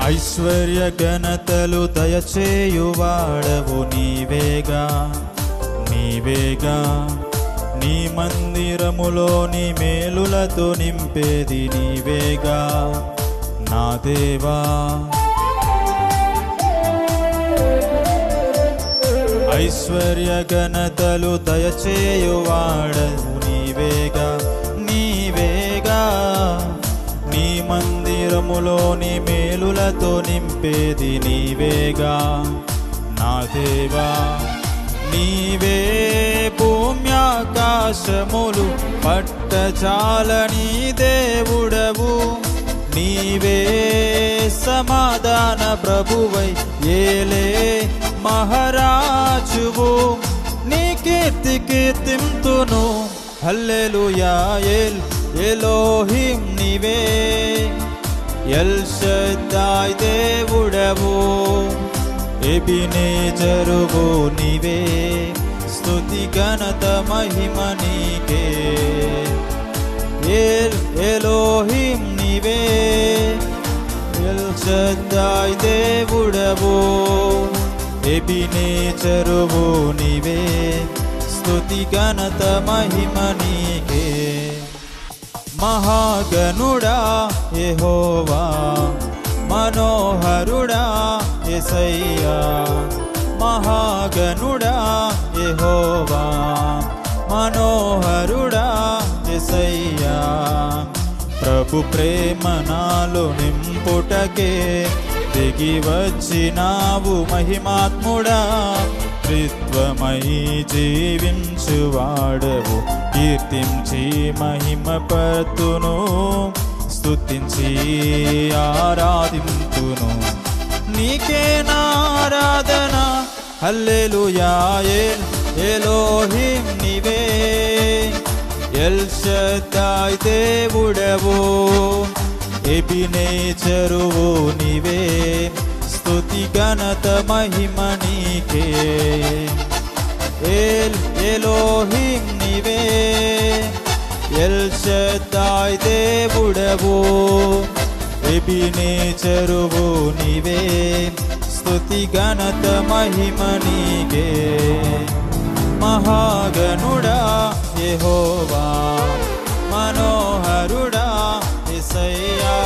ఐశ్వర్య ఘనతలు దయచేయువాడవు నీవేగా, నీవేగా. నీ మందిరములో నీ మేలులతో నింపేది నీవేగా నా దేవా. ఐశ్వర్య ఘనతలు దయచేయువాడవు నీవేగా, నీవేగా. నీ మందిరములో నీ మేలులతో నింపేది నీవేగా నా దేవా. నీవే భూమ్యాకాశములు పట్టజాలని దేవుడవు, నీవే సమాధాన ప్రభువై ఏలే మహారాజువు. నీ కీర్తి కీర్తింతును హల్లెలూయా. ఎలోహిం నీవే, ఎల్ షద్దాయ్ దేవుడవు, ఎబినేజరువు నీవే, స్తుతి ఘనత మహిమ నీకే. ఎలోహిం నీవే, ఎల్ షద్దాయ్ దేవుడవు, ఎబినేజరువు నీవే, స్తుతి ఘనత మహిమ నీకే. మహాగణుడా యెహోవా, మనోహరుడా యేసయ్యా. మహాగణుడా యెహోవా, మనోహరుడా యేసయ్యా. ప్రభు ప్రేమ నాలో నింపుటకే దిగి వచ్చినావు మహిమాత్ముడా. త్రిత్వమై జీవించువాడవు, కీర్తించి మహిమపర్తును, స్తుతించి ఆరాధింతును. నీకే నారాధన హల్లెలూయా. ఎలోహిం నీవే, ఎల్ షద్దాయ్ దేవుడవు, ఎబినేజరువు నీవే, స్తుతి ఘనత మహిమ నీకే. ఎలోహిం నీవే, ఎల్ షద్దాయ్ దేవుడవు, ఎబినేజరువు నీవే, స్తుతి ఘనత మహిమ నీకే. మహాగణుడా యెహోవా, మనోహరుడా యేసయ్యా.